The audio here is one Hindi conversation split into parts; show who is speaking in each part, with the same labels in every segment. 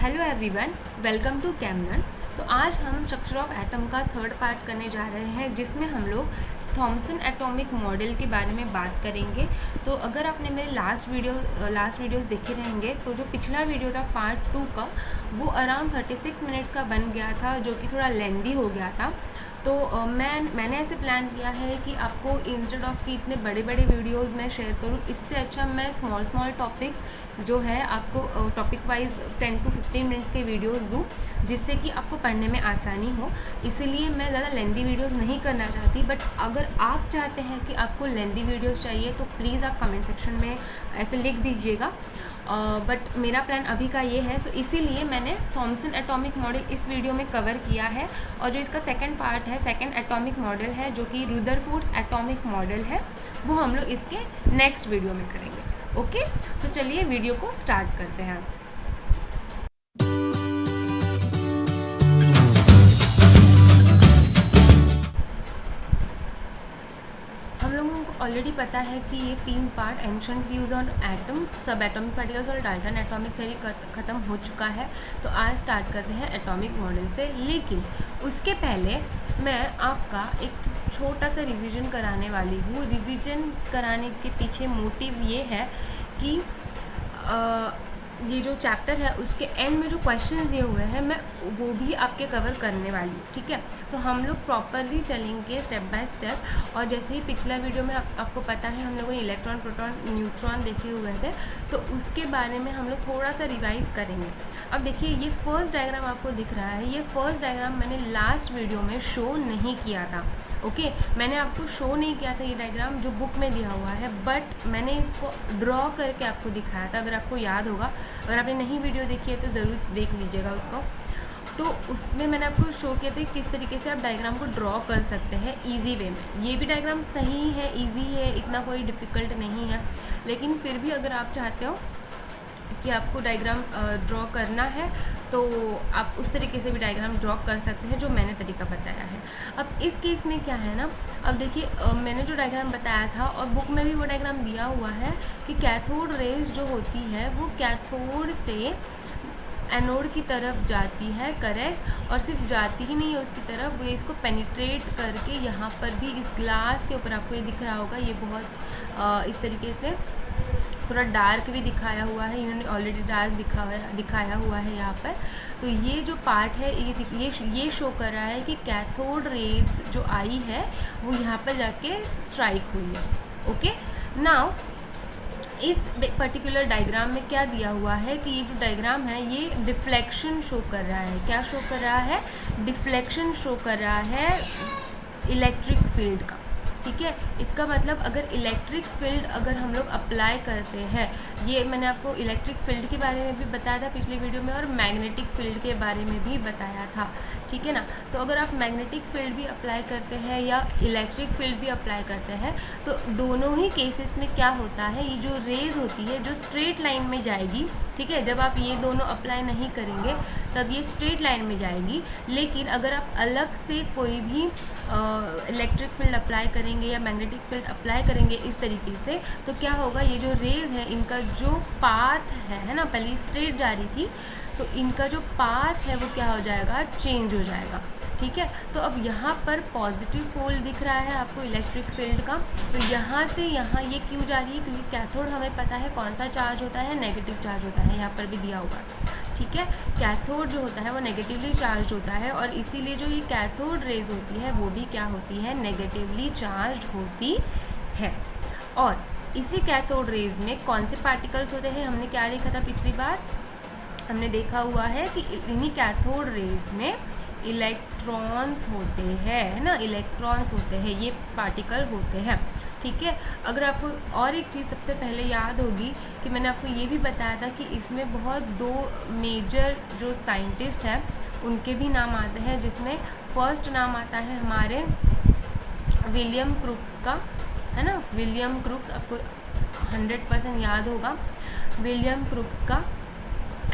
Speaker 1: Hello everyone, welcome to Chemlearn. तो आज हम स्ट्रक्चर ऑफ एटम का थर्ड पार्ट करने जा रहे हैं, जिसमें हम लोग थॉमसन एटॉमिक मॉडल के बारे में बात करेंगे। तो अगर आपने मेरे लास्ट वीडियोस देखे रहेंगे तो जो पिछला वीडियो था पार्ट 2 का, वो अराउंड 36 मिनट्स का बन गया था, जो कि थोड़ा लेंदी हो गया था। तो मैंने ऐसे प्लान किया है कि आपको इंस्टेड ऑफ कि इतने बड़े बड़े वीडियोस मैं शेयर करूँ, इससे अच्छा मैं स्मॉल टॉपिक्स जो है आपको टॉपिक वाइज 10 to 15 मिनट्स के वीडियोस दूँ, जिससे कि आपको पढ़ने में आसानी हो। इसीलिए मैं ज़्यादा लेंदी वीडियोस नहीं करना चाहती। बट अगर आप चाहते हैं कि आपको लेंदी वीडियोस चाहिए तो प्लीज़ आप कमेंट सेक्शन में ऐसे लिख दीजिएगा। बट मेरा प्लान अभी का ये है, सो इसीलिए मैंने थॉमसन एटॉमिक मॉडल इस वीडियो में कवर किया है। और जो इसका सेकंड पार्ट है, सेकंड एटॉमिक मॉडल है, जो कि रुदरफोर्ड्स एटॉमिक मॉडल है, वो हम लोग इसके नेक्स्ट वीडियो में करेंगे। ओके, सो चलिए वीडियो को स्टार्ट करते हैं। हम लोगों को ऑलरेडी पता है कि ये 3 part ancient views on atom, सब एटॉमिक पार्टिकल्स और डाल्टन एटॉमिक थ्योरी ख़त्म हो चुका है। तो आज स्टार्ट करते हैं एटॉमिक मॉडल से। लेकिन उसके पहले मैं आपका एक छोटा सा रिवीजन कराने वाली हूँ। रिवीजन कराने के पीछे मोटिव ये है कि ये जो चैप्टर है उसके एंड में जो क्वेश्चंस दिए हुए हैं, मैं वो भी आपके कवर करने वाली हूँ। ठीक है, तो हम लोग प्रॉपरली चलेंगे स्टेप बाय स्टेप। और जैसे ही पिछला वीडियो में आपको पता है हम लोगों ने इलेक्ट्रॉन, प्रोटॉन, न्यूट्रॉन देखे हुए थे, तो उसके बारे में हम लोग थोड़ा सा रिवाइज करेंगे। अब देखिए, ये फर्स्ट डायग्राम आपको दिख रहा है। ये फर्स्ट डायग्राम मैंने लास्ट वीडियो में शो नहीं किया था। ओके, मैंने आपको शो नहीं किया था ये डायग्राम जो बुक में दिया हुआ है, बट मैंने इसको ड्रॉ करके आपको दिखाया था। अगर आपको याद होगा, अगर आपने नहीं वीडियो देखी है तो ज़रूर देख लीजिएगा उसको। तो उसमें मैंने आपको शो किया था किस तरीके से आप डायग्राम को ड्रॉ कर सकते हैं ईजी वे में। ये भी डायग्राम सही है, ईजी है, इतना कोई डिफ़िकल्ट नहीं है। लेकिन फिर भी अगर आप चाहते हो कि आपको डायग्राम ड्रॉ करना है तो आप उस तरीके से भी डायग्राम ड्रॉ कर सकते हैं जो मैंने तरीका बताया है। अब इस केस में क्या है ना, अब देखिए, मैंने जो डायग्राम बताया था और बुक में भी वो डायग्राम दिया हुआ है कि कैथोड रेज जो होती है वो कैथोड से एनोड की तरफ जाती है, करेक्ट। और सिर्फ जाती ही नहीं है उसकी तरफ, वो इसको पेनिट्रेट करके यहाँ पर भी इस ग्लास के ऊपर आपको ये दिख रहा होगा, ये बहुत इस तरीके से थोड़ा डार्क भी दिखाया हुआ है, इन्होंने ऑलरेडी डार्क दिखाया हुआ है यहाँ पर। तो ये जो पार्ट है ये शो कर रहा है कि कैथोड रेज जो आई है वो यहाँ पर जाके स्ट्राइक हुई है। ओके, नाउ इस पर्टिकुलर डायग्राम में क्या दिया हुआ है कि ये जो डायग्राम है ये डिफ्लेक्शन शो कर रहा है। क्या शो कर रहा है? डिफ्लेक्शन शो कर रहा है इलेक्ट्रिक फील्ड का। ठीक है, इसका मतलब अगर इलेक्ट्रिक फील्ड अगर हम लोग अप्लाई करते हैं, ये मैंने आपको इलेक्ट्रिक फील्ड के बारे में भी बताया था पिछले वीडियो में और मैग्नेटिक फील्ड के बारे में भी बताया था। ठीक है ना, तो अगर आप मैग्नेटिक फील्ड भी अप्लाई करते हैं या इलेक्ट्रिक फील्ड भी अप्लाई करते हैं, तो दोनों ही केसेस में क्या होता है, ये जो रेज होती है जो स्ट्रेट लाइन में जाएगी। ठीक है, जब आप ये दोनों अप्लाई नहीं करेंगे तब ये स्ट्रेट लाइन में जाएगी। लेकिन अगर आप अलग से कोई भी इलेक्ट्रिक फील्ड अप्लाई करेंगे या मैग्नेटिक फील्ड अप्लाई करेंगे इस तरीके से, तो क्या होगा, ये जो रेज है इनका जो पाथ है ना, पहले स्ट्रेट जा रही थी, तो इनका जो पाथ है वो क्या हो जाएगा, चेंज हो जाएगा। ठीक है, तो अब यहाँ पर पॉजिटिव पोल दिख रहा है आपको इलेक्ट्रिक फील्ड का। तो यहाँ से यहाँ ये क्यों जा रही है, क्योंकि कैथोड हमें पता है कौन सा चार्ज होता है, नेगेटिव चार्ज होता है, यहाँ पर भी दिया हुआ है। ठीक है, कैथोड जो होता है वो नेगेटिवली चार्ज होता है, और इसीलिए जो ये कैथोड रेज होती है वो भी क्या होती है, नेगेटिवली चार्ज होती है। और इसी कैथोड रेज में कौन से पार्टिकल्स होते हैं, हमने क्या देखा था पिछली बार, हमने देखा हुआ है कि इन्हीं कैथोड रेज में इलेक्ट्रॉन्स होते हैं, है ना, इलेक्ट्रॉन्स होते हैं, ये पार्टिकल होते हैं। ठीक है, अगर आपको और एक चीज़ सबसे पहले याद होगी कि मैंने आपको ये भी बताया था कि इसमें बहुत 2 मेजर जो साइंटिस्ट हैं उनके भी नाम आते हैं, जिसमें फर्स्ट नाम आता है हमारे विलियम क्रूक्स का, है ना, विलियम क्रूक्स, आपको 100% याद होगा, विलियम क्रूक्स का।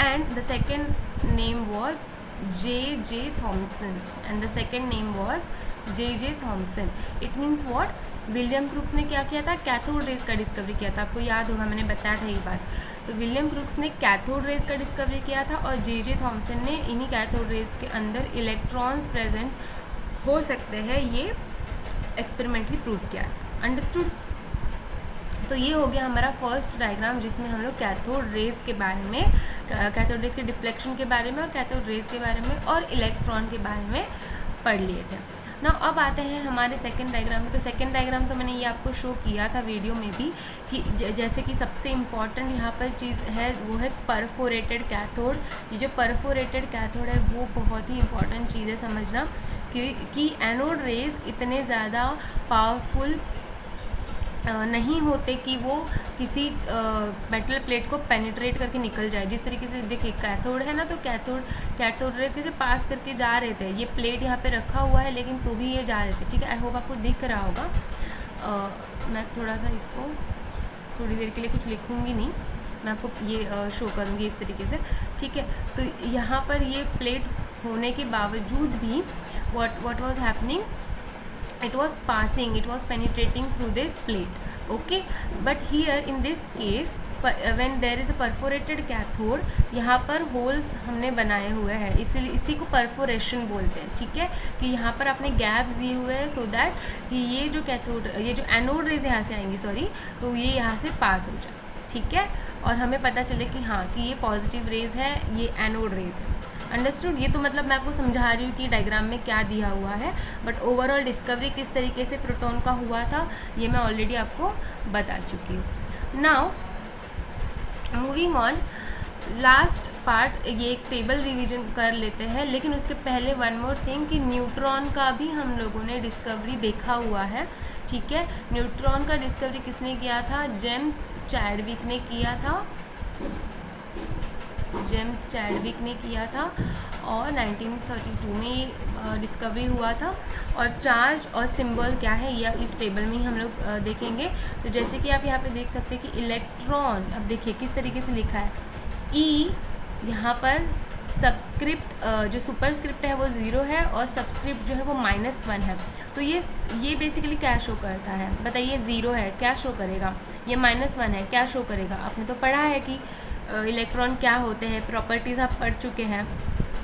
Speaker 1: And the second name was J.J. Thomson, and the second name was J.J. Thomson. It means what? William crooks ने क्या किया था, कैथोड रेज का डिस्कवरी किया था। आपको याद होगा, मैंने बताया था ये बात। तो विलियम क्रूक्स ने कैथोड रेज का डिस्कवरी किया था और जे थॉमसन ने इन्हीं कैथोड रेज के अंदर इलेक्ट्रॉन्स प्रेजेंट हो सकते हैं ये एक्सपेरिमेंटली प्रूव किया। अंडरस्टूड? तो ये हो गया हमारा फर्स्ट डायग्राम जिसमें हम लोग कैथोड रेज के बारे में, कैथोड रेज के डिफ्लेक्शन के बारे में और कैथोड रेज के बारे में और इलेक्ट्रॉन के बारे में पढ़ लिए थे ना। अब आते हैं हमारे सेकंड डायग्राम में। तो सेकंड डायग्राम तो मैंने ये आपको शो किया था वीडियो में भी कि जैसे कि सबसे इम्पॉर्टेंट यहाँ पर चीज़ है वो है परफोरेटेड कैथोड। ये जो परफोरेटेड कैथोड है वो बहुत ही इम्पॉर्टेंट चीज़ है समझना कि एनोड रेज इतने ज़्यादा पावरफुल नहीं होते कि वो किसी मेटल प्लेट को पेनिट्रेट करके निकल जाए। जिस तरीके से देखिए कैथोड है ना, तो कैथोड रेज कैसे पास करके जा रहे थे, ये प्लेट यहाँ पे रखा हुआ है लेकिन तो भी ये जा रहे थे। ठीक है, आई होप आपको दिख रहा होगा। मैं थोड़ा सा इसको थोड़ी देर के लिए कुछ लिखूँगी नहीं, मैं आपको ये शो करूँगी इस तरीके से। ठीक है, तो यहाँ पर ये प्लेट होने के बावजूद भी what was happening, it was passing, it was penetrating through this plate. Okay, but here in this case when there is a perforated cathode, यहाँ पर होल्स हमने बनाए हुए हैं, इसलिए इसी को परफोरेशन बोलते हैं। ठीक है, कि यहाँ पर आपने गैप्स दिए हुए हैं सो दैट कि ये जो कैथोड, ये जो एनोड रेज यहाँ से आएंगी तो ये यहाँ से पास हो जाए। ठीक है, और हमें पता चले कि हाँ कि ये पॉजिटिव रेज है, ये एनोड रेज है। अंडरस्टूड? ये तो मतलब मैं आपको समझा रही हूँ कि डायग्राम में क्या दिया हुआ है, बट ओवरऑल डिस्कवरी किस तरीके से प्रोटॉन का हुआ था ये मैं ऑलरेडी आपको बता चुकी हूँ। Now moving on, last part, ये एक टेबल रिवीजन कर लेते हैं, लेकिन उसके पहले वन मोर थिंग कि न्यूट्रॉन का भी हम लोगों ने डिस्कवरी देखा हुआ है। ठीक है, न्यूट्रॉन का डिस्कवरी किसने किया था? जेम्स चैडविक ने किया था, जेम्स चैडविक ने किया था और 1932 में ये डिस्कवरी हुआ था। और चार्ज और सिंबल क्या है ये इस टेबल में ही हम लोग देखेंगे। तो जैसे कि आप यहाँ पे देख सकते हैं कि इलेक्ट्रॉन, अब देखिए किस तरीके से लिखा है, ई यहाँ पर सबस्क्रिप्ट जो सुपरस्क्रिप्ट है वो 0 है और सबस्क्रिप्ट जो है वो -1 है। तो ये बेसिकली क्या शो करता है बताइए? 0 है, क्या शो करेगा? ये -1 है, क्या शो करेगा? आपने तो पढ़ा है कि इलेक्ट्रॉन क्या होते हैं, प्रॉपर्टीज़ आप पढ़ चुके हैं।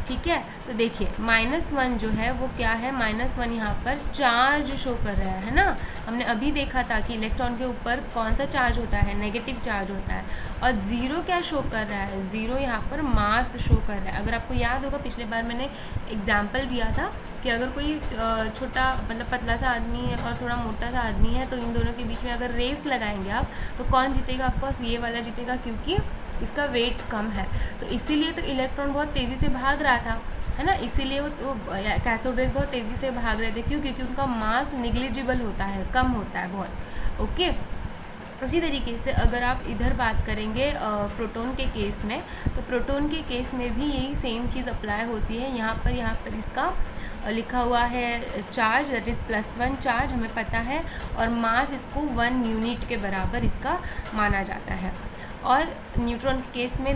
Speaker 1: ठीक है, तो देखिए -1 जो है वो क्या है? -1 यहाँ पर चार्ज शो कर रहा है ना। हमने अभी देखा था कि इलेक्ट्रॉन के ऊपर कौन सा चार्ज होता है? नेगेटिव चार्ज होता है। और 0 क्या शो कर रहा है? 0 यहाँ पर मास शो कर रहा है। अगर आपको याद होगा पिछले बार मैंने एग्जाम्पल दिया था कि अगर कोई छोटा मतलब पतला सा आदमी है और थोड़ा मोटा सा आदमी है, तो इन दोनों के बीच में अगर रेस लगाएंगे आप तो कौन जीतेगा? ऑफकोर्स ये वाला जीतेगा, क्योंकि इसका वेट कम है। तो इसीलिए तो इलेक्ट्रॉन बहुत तेज़ी से भाग रहा था, है ना। इसीलिए वो तो कैथोड रेज बहुत तेज़ी से भाग रहे थे। क्यों? क्योंकि उनका मास निग्लिजिबल होता है, कम होता है बहुत। ओके, उसी तरीके से अगर आप इधर बात करेंगे प्रोटॉन के केस में, तो प्रोटॉन के केस में भी यही सेम चीज़ अप्लाई होती है। यहाँ पर इसका लिखा हुआ है चार्ज, दैट इज़ +1 चार्ज, हमें पता है, और मास इसको 1 यूनिट के बराबर इसका माना जाता है। और न्यूट्रॉन के केस में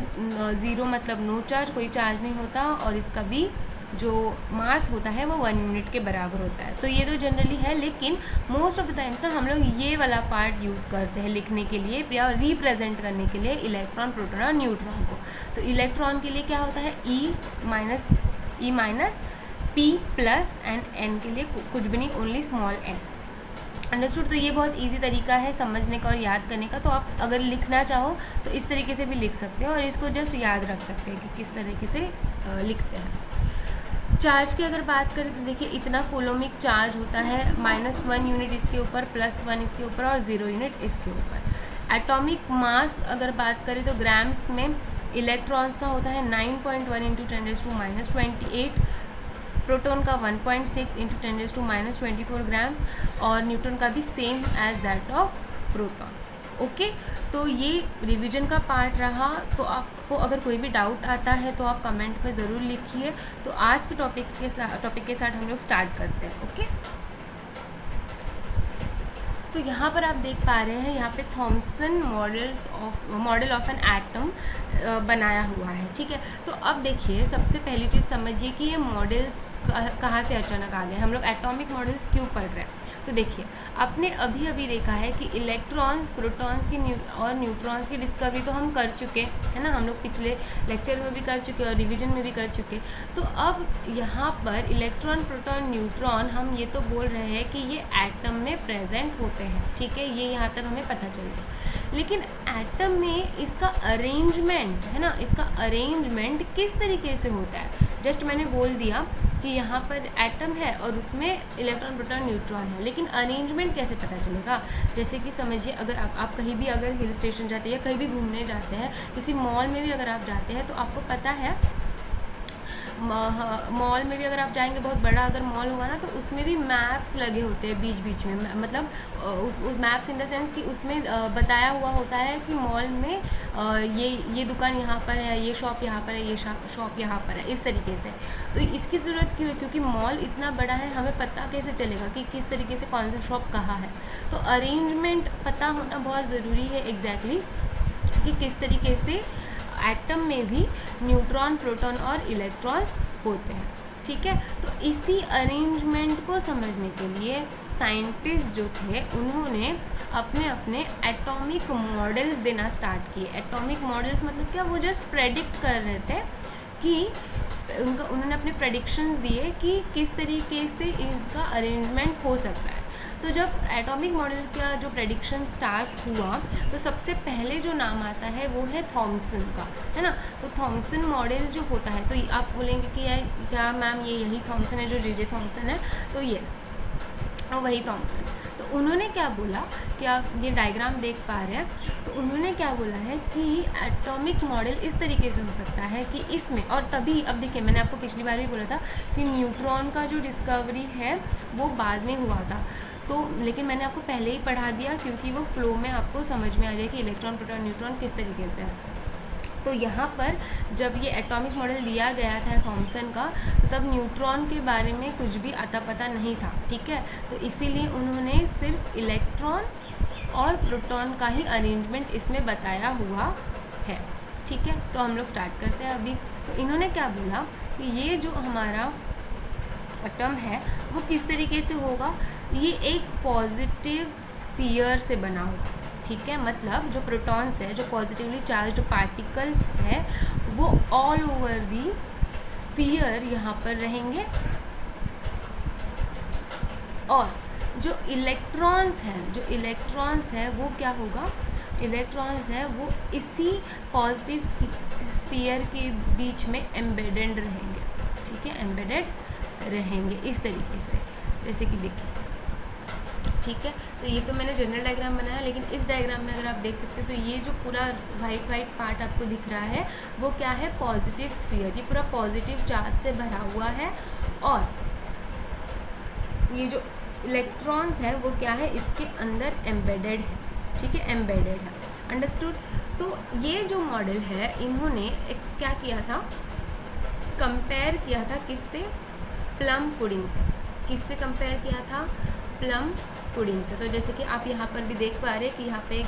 Speaker 1: 0 मतलब नो चार्ज, कोई चार्ज नहीं होता, और इसका भी जो मास होता है वो 1 यूनिट के बराबर होता है। तो ये तो जनरली है, लेकिन मोस्ट ऑफ द टाइम्स ना हम लोग ये वाला पार्ट यूज़ करते हैं लिखने के लिए या रिप्रेजेंट करने के लिए इलेक्ट्रॉन, प्रोटॉन और न्यूट्रॉन को। तो इलेक्ट्रॉन के लिए क्या होता है? E minus P plus and N के लिए कुछ भी नहीं, ओनली स्मॉल n। अंडरस्टूड? तो ये बहुत इजी तरीका है समझने का और याद करने का। तो आप अगर लिखना चाहो तो इस तरीके से भी लिख सकते हो और इसको जस्ट याद रख सकते हैं कि किस तरीके से लिखते हैं। चार्ज की अगर बात करें तो देखिए इतना कूलोमिक चार्ज होता है, -1 यूनिट इसके ऊपर, +1 इसके ऊपर और 0 यूनिट इसके ऊपर। एटॉमिक मास अगर बात करें तो ग्राम्स में इलेक्ट्रॉन्स का होता है 9.1 × 10⁻²8, प्रोटॉन का 1.6 × 10⁻24 ग्राम्स, और न्यूट्रॉन का भी same as that of proton. Okay, तो ये रिवीजन का पार्ट रहा। तो आपको अगर कोई भी डाउट आता है तो आप कमेंट में ज़रूर लिखिए। तो आज के टॉपिक के साथ हम लोग स्टार्ट करते हैं। ओके, तो यहाँ पर आप देख पा रहे हैं, यहाँ पे Thompson model of an atom बनाया हुआ है। ठीक है, तो अब देखिए सबसे पहली चीज़ समझिए कि ये मॉडल्स कहाँ से अचानक आ गए। हम लोग एटॉमिक मॉडल्स क्यों पढ़ रहे हैं, तो देखिए आपने अभी अभी देखा है कि इलेक्ट्रॉन्स, प्रोटॉन्स की और न्यूट्रॉन्स की डिस्कवरी तो हम कर चुके हैं ना, हम लोग पिछले लेक्चर में भी कर चुके और रिवीजन में भी कर चुके। तो अब यहाँ पर इलेक्ट्रॉन, प्रोटॉन, न्यूट्रॉन हम ये तो बोल रहे हैं कि ये एटम में प्रेजेंट होते हैं। ठीक है, ये यहाँ तक हमें पता चल गया, लेकिन एटम में इसका अरेंजमेंट है ना, इसका अरेंजमेंट किस तरीके से होता है। जस्ट मैंने बोल दिया कि यहाँ पर एटम है और उसमें इलेक्ट्रॉन, प्रोटॉन, न्यूट्रॉन है, लेकिन अरेंजमेंट कैसे पता चलेगा। जैसे कि समझिए अगर आप कहीं भी अगर हिल स्टेशन जाते हैं या कहीं भी घूमने जाते हैं, किसी मॉल में भी अगर आप जाते हैं तो आपको पता है मॉल में भी अगर आप जाएंगे, बहुत बड़ा अगर मॉल होगा ना, तो उसमें भी मैप्स लगे होते हैं बीच बीच में, मतलब उस मैप्स इन द सेंस कि उसमें बताया हुआ होता है कि मॉल में ये दुकान यहाँ पर है, ये शॉप यहाँ पर है, ये शॉप यहाँ पर है, इस तरीके से। तो इसकी ज़रूरत क्यों है, क्योंकि मॉल इतना बड़ा है, हमें पता कैसे चलेगा कि किस तरीके से कौन सा शॉप कहाँ है। तो अरेंजमेंट पता होना बहुत ज़रूरी है एग्जैक्टली कि किस तरीके से एटम में भी न्यूट्रॉन, प्रोटॉन और इलेक्ट्रॉन्स होते हैं। ठीक है, तो इसी अरेंजमेंट को समझने के लिए साइंटिस्ट जो थे उन्होंने अपने अपने एटॉमिक मॉडल्स देना स्टार्ट किए। एटॉमिक मॉडल्स मतलब क्या, वो जस्ट प्रेडिक्ट कर रहे थे कि उन्होंने अपने प्रेडिक्शंस दिए कि किस तरीके से इसका अरेंजमेंट हो सकता है। तो जब एटॉमिक मॉडल का जो प्रेडिक्शन स्टार्ट हुआ तो सबसे पहले जो नाम आता है वो है थॉमसन का, है ना। तो थॉमसन मॉडल जो होता है, तो आप बोलेंगे कि यार क्या मैम ये यही थॉमसन है जो जे थॉमसन है, तो यस वही थॉमसन। तो उन्होंने क्या बोला कि आप ये डायग्राम देख पा रहे हैं, तो उन्होंने क्या बोला है कि एटॉमिक मॉडल इस तरीके से हो सकता है कि इसमें, और तभी अब देखिए मैंने आपको पिछली बार भी बोला था कि न्यूट्रॉन का जो डिस्कवरी है वो बाद में हुआ था, तो लेकिन मैंने आपको पहले ही पढ़ा दिया क्योंकि वो फ्लो में आपको समझ में आ जाए कि इलेक्ट्रॉन, प्रोटॉन, न्यूट्रॉन किस तरीके से है। तो यहाँ पर जब ये एटॉमिक मॉडल दिया गया था थॉमसन का, तब न्यूट्रॉन के बारे में कुछ भी आता पता नहीं था। ठीक है, तो इसीलिए उन्होंने सिर्फ इलेक्ट्रॉन और प्रोटॉन का ही अरेंजमेंट इसमें बताया हुआ है। ठीक है, तो हम लोग स्टार्ट करते हैं अभी। तो इन्होंने क्या बोला कि ये जो हमारा एटम है वो किस तरीके से होगा, ये एक पॉजिटिव स्फीयर से बना होगा। ठीक है, मतलब जो प्रोटॉन्स है, जो पॉजिटिवली चार्ज जो पार्टिकल्स है, वो ऑल ओवर दी स्फीयर यहाँ पर रहेंगे, और जो इलेक्ट्रॉन्स है वो क्या होगा, इलेक्ट्रॉन्स है वो इसी पॉजिटिव स्फीयर के बीच में एम्बेडेड रहेंगे। ठीक है, एम्बेडेड रहेंगे इस तरीके से, जैसे कि देखिए। ठीक है, तो ये तो मैंने जनरल डायग्राम बनाया, लेकिन इस डायग्राम में अगर आप देख सकते हो तो ये जो पूरा वाइट पार्ट आपको दिख रहा है वो क्या है, पॉजिटिव स्फीयर। ये पूरा पॉजिटिव चार्ज से भरा हुआ है, और ये जो इलेक्ट्रॉन्स है वो क्या है, इसके अंदर एम्बेडेड है। ठीक है, एम्बेडेड है, अंडरस्टूड। तो ये जो मॉडल है इन्होंने क्या किया था, कंपेयर किया था किससे, प्लम पुडिंग से। किससे कंपेयर किया था, प्लम पुडिंग से। तो जैसे कि आप यहाँ पर भी देख पा रहे हैं कि यहाँ पे एक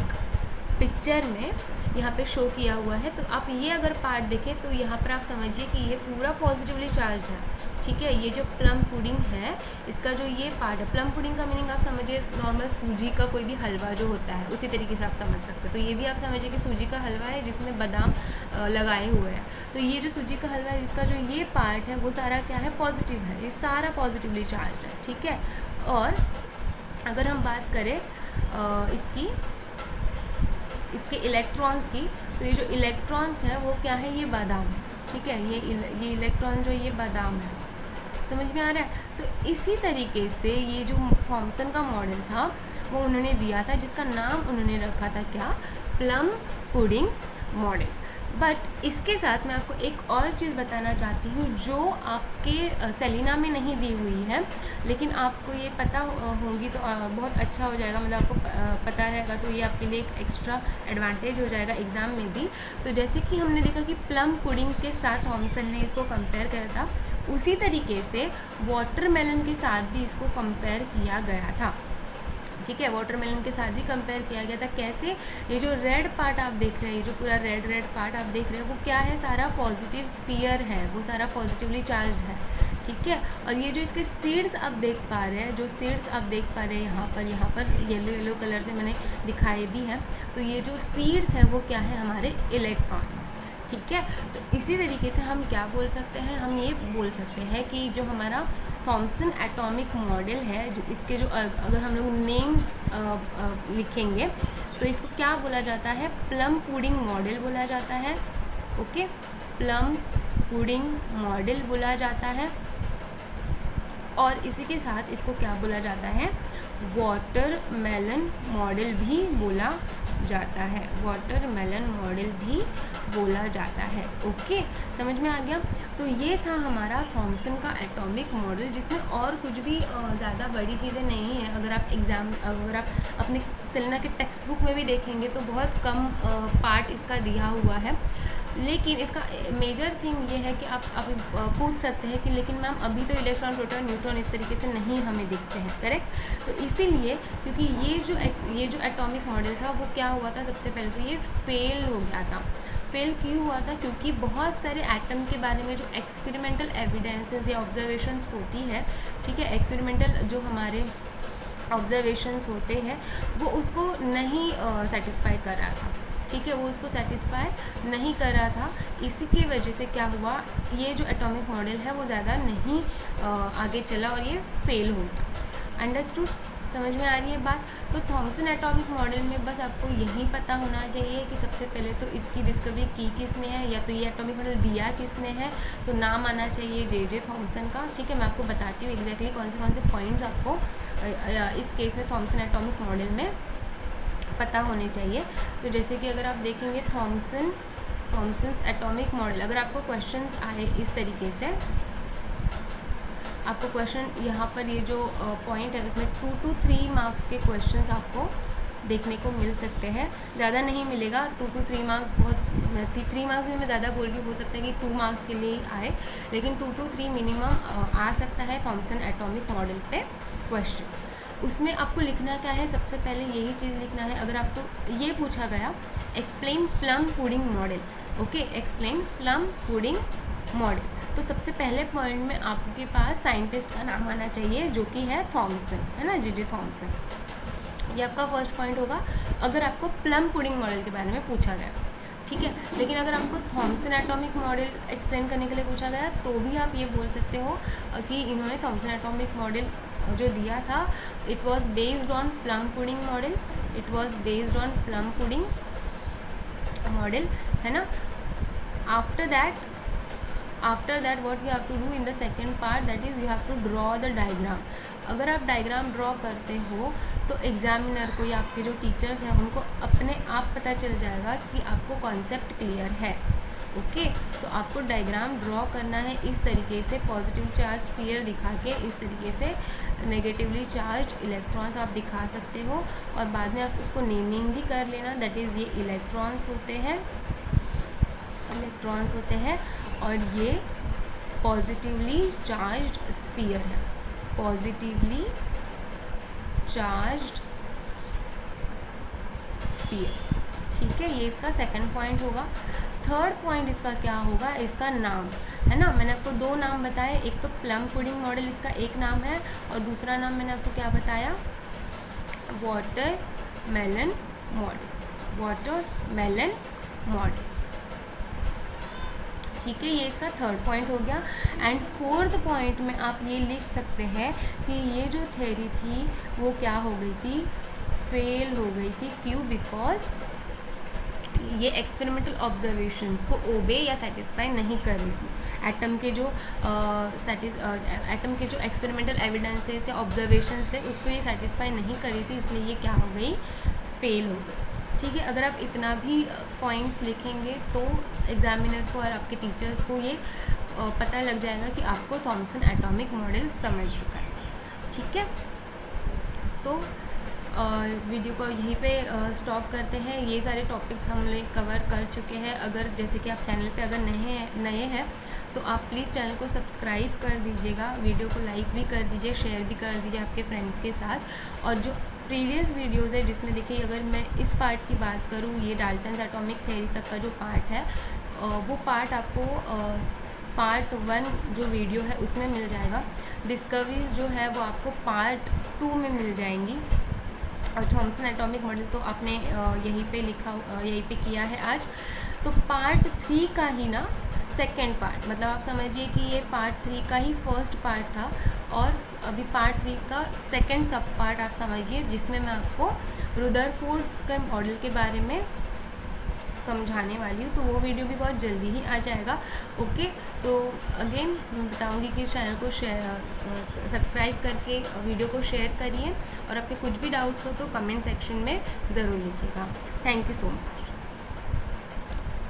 Speaker 1: पिक्चर में यहाँ पे शो किया हुआ है, तो आप ये अगर पार्ट देखें तो यहाँ पर आप समझिए कि ये पूरा पॉजिटिवली चार्ज है। ठीक है, ये जो प्लम पुडिंग है इसका जो ये पार्ट है, प्लम पुडिंग का मीनिंग आप समझिए नॉर्मल सूजी का कोई भी हलवा जो होता है उसी तरीके से आप समझ सकते हो। तो ये भी आप समझिए कि सूजी का हलवा है जिसमें बादाम लगाए हुए हैं। तो ये जो सूजी का हलवा है इसका जो ये पार्ट है वो सारा क्या है, पॉजिटिव है, ये सारा पॉजिटिवली चार्ज है। ठीक है, और अगर हम बात करें इसके इलेक्ट्रॉन्स की, तो ये जो इलेक्ट्रॉन्स है वो क्या है, ये बादाम है। ठीक है, ये इलेक्ट्रॉन जो ये बादाम है, समझ में आ रहा है। तो इसी तरीके से ये जो थॉमसन का मॉडल था वो उन्होंने दिया था, जिसका नाम उन्होंने रखा था क्या, प्लम पुडिंग मॉडल। बट इसके साथ मैं आपको एक और चीज़ बताना चाहती हूँ जो आपके सेलिना में नहीं दी हुई है, लेकिन आपको ये पता होगी तो बहुत अच्छा हो जाएगा, मतलब आपको पता रहेगा तो ये आपके लिए एक एक्स्ट्रा एडवांटेज हो जाएगा एग्ज़ाम में भी। तो जैसे कि हमने देखा कि प्लम पुडिंग के साथ थॉमसन ने इसको कंपेयर करा था, उसी तरीके से वाटरमेलन के साथ भी इसको कंपेयर किया गया था। ठीक है। वाटरमेलन के साथ भी कंपेयर किया गया था। कैसे? ये जो रेड पार्ट आप देख रहे हैं, ये जो पूरा रेड रेड पार्ट आप देख रहे हैं, वो क्या है? सारा पॉजिटिव स्फीयर है, वो सारा पॉजिटिवली चार्ज है, ठीक है। और ये जो इसके सीड्स आप देख पा रहे हैं, जो सीड्स आप देख पा रहे हैं यहाँ पर येलो येलो कलर से मैंने दिखाए भी हैं, तो ये जो सीड्स है वो क्या है? हमारे इलेक्ट्रॉन्स, ठीक है। तो इसी तरीके से हम क्या बोल सकते हैं? हम ये बोल सकते हैं कि जो हमारा थॉमसन एटॉमिक मॉडल है, जो इसके जो अगर हम लोग नेम लिखेंगे तो इसको क्या बोला जाता है? प्लम पुडिंग मॉडल बोला जाता है, ओके। प्लम पुडिंग मॉडल बोला जाता है। और इसी के साथ इसको क्या बोला जाता है? वाटरमेलन मॉडल भी बोला जाता है, वाटरमेलन मॉडल भी बोला जाता है, ओके। समझ में आ गया? तो ये था हमारा थॉमसन का एटॉमिक मॉडल, जिसमें और कुछ भी ज़्यादा बड़ी चीज़ें नहीं है। अगर आप अपने सेलेना के टेक्स्ट बुक में भी देखेंगे तो बहुत कम पार्ट इसका दिया हुआ है। लेकिन इसका मेजर थिंग ये है कि आप पूछ सकते हैं कि लेकिन मैम अभी तो इलेक्ट्रॉन, प्रोटॉन, न्यूट्रॉन इस तरीके से नहीं हमें दिखते हैं, करेक्ट। तो इसीलिए क्योंकि ये जो एटॉमिक मॉडल था वो क्या हुआ था? सबसे पहले तो ये फेल हो गया था। फेल क्यों हुआ था? क्योंकि बहुत सारे एटम के बारे में जो एक्सपेरिमेंटल एविडेंसेस या ऑब्जर्वेशंस होती है, ठीक है, एक्सपेरिमेंटल जो हमारे ऑब्जर्वेशंस होते हैं वो उसको नहीं सेटिस्फाई कर रहा था, ठीक है, वो उसको सेटिस्फाई नहीं कर रहा था। इसी की वजह से क्या हुआ? ये जो एटॉमिक मॉडल है वो ज़्यादा नहीं आगे चला और ये फेल हो गया। अंडरस्टूड? समझ में आ रही है बात? तो थॉमसन एटॉमिक मॉडल में बस आपको यही पता होना चाहिए कि सबसे पहले तो इसकी डिस्कवरी की किसने है, या तो ये एटॉमिक मॉडल दिया किसने है। तो नाम आना चाहिए जे थॉमसन का, ठीक है। मैं आपको बताती हूँ एग्जैक्टली कौन से पॉइंट्स आपको इस केस में थॉमसन एटॉमिक मॉडल में पता होने चाहिए। तो जैसे कि अगर आप देखेंगे थॉमसन्स एटॉमिक मॉडल, अगर आपको क्वेश्चंस आए इस तरीके से, आपको क्वेश्चन यहाँ पर ये जो पॉइंट है उसमें 2 to 3 मार्क्स के क्वेश्चंस आपको देखने को मिल सकते हैं। ज़्यादा नहीं मिलेगा, 2 to 3 मार्क्स बहुत 3 मार्क्स में मैं ज़्यादा बोल भी हो सकता है कि 2 मार्क्स के लिए ही आए, लेकिन 2 to 3 मिनिमम आ सकता है थॉमसन एटॉमिक मॉडल पे क्वेश्चन। उसमें आपको लिखना क्या है? सबसे पहले यही चीज़ लिखना है। अगर आपको ये पूछा गया explain plum pudding model, okay, explain plum pudding model, तो सबसे पहले पॉइंट में आपके पास साइंटिस्ट का नाम आना चाहिए जो कि है थॉमसन, है ना, जे थॉमसन। ये आपका फर्स्ट पॉइंट होगा अगर आपको प्लम पुडिंग मॉडल के बारे में पूछा गया, ठीक है। लेकिन अगर आपको थॉमसन एटॉमिक मॉडल एक्सप्लेन करने के लिए पूछा गया तो भी आप ये बोल सकते हो कि इन्होंने थॉमसन एटॉमिक मॉडल जो दिया था it was based on plum pudding model, it was based on plum pudding model, है ना। After that what you have to do in the second part, that is you have to draw the diagram. अगर आप डायग्राम ड्रॉ करते हो तो एग्जामिनर को या आपके जो टीचर्स हैं उनको अपने आप पता चल जाएगा कि आपको कॉन्सेप्ट क्लियर है, ओके। तो आपको डायग्राम ड्रॉ करना है इस तरीके से, पॉजिटिव चार्ज स्फीयर दिखा के इस तरीके से नेगेटिवली चार्ज इलेक्ट्रॉन्स आप दिखा सकते हो, और बाद में आप उसको नेमिंग भी कर लेना, दैट इज़ ये इलेक्ट्रॉन्स होते हैं और ये पॉजिटिवली चार्ज्ड स्फीयर है, पॉजिटिवली चार्ज्ड स्फीयर, ठीक है। ये इसका सेकंड पॉइंट होगा। थर्ड पॉइंट इसका क्या होगा? इसका नाम, है ना। मैंने आपको 2 नाम बताए, एक तो प्लम पुडिंग मॉडल इसका एक नाम है और दूसरा नाम मैंने आपको क्या बताया? वाटरमेलन मॉडल, ठीक है। ये इसका थर्ड पॉइंट हो गया। एंड फोर्थ पॉइंट में आप ये लिख सकते हैं कि ये जो थ्योरी थी वो क्या हो गई थी? फेल हो गई थी। क्यों? बिकॉज ये एक्सपेरिमेंटल ऑब्जर्वेशंस को ओबे या सेटिस्फाई नहीं कर रही थी। एटम के जो एक्सपेरिमेंटल एविडेंसेस या ऑब्जर्वेशंस थे उसको ये सेटिस्फाई नहीं कर रही थी, इसलिए ये क्या हो गई? फेल हो गई, ठीक है। अगर आप इतना भी पॉइंट्स लिखेंगे तो एग्जामिनर को और आपके टीचर्स को ये पता लग जाएगा कि आपको थॉमसन एटॉमिक मॉडल समझ चुका है, ठीक है। तो वीडियो को यहीं पे स्टॉप करते हैं। ये सारे टॉपिक्स हम लोग कवर कर चुके हैं। अगर जैसे कि आप चैनल पे अगर नए हैं तो आप प्लीज़ चैनल को सब्सक्राइब कर दीजिएगा, वीडियो को लाइक भी कर दीजिए, शेयर भी कर दीजिए आपके फ्रेंड्स के साथ। और जो प्रीवियस वीडियोज़ है जिसमें देखिए, अगर मैं इस पार्ट की बात करूँ, ये डाल्टन्स एटॉमिक थ्योरी तक का जो पार्ट है वो पार्ट आपको पार्ट 1 जो वीडियो है उसमें मिल जाएगा। डिस्कवरीज जो है वो आपको पार्ट 2 में मिल जाएंगी। और थॉमसन एटॉमिक मॉडल तो आपने यहीं पे यहीं पे किया है आज। तो पार्ट 3 का ही ना सेकेंड पार्ट, मतलब आप समझिए कि ये पार्ट 3 का ही फर्स्ट पार्ट था और अभी पार्ट 3 का सेकेंड सब पार्ट आप समझिए, जिसमें मैं आपको रुदरफोर्ड के मॉडल के बारे में समझाने वाली हूँ। तो वो वीडियो भी बहुत जल्दी ही आ जाएगा। ओके, तो अगेन मैं बताऊँगी कि चैनल को सब्सक्राइब करके वीडियो को शेयर करिए और आपके कुछ भी डाउट्स हो तो कमेंट सेक्शन में ज़रूर लिखिएगा। Thank you so much.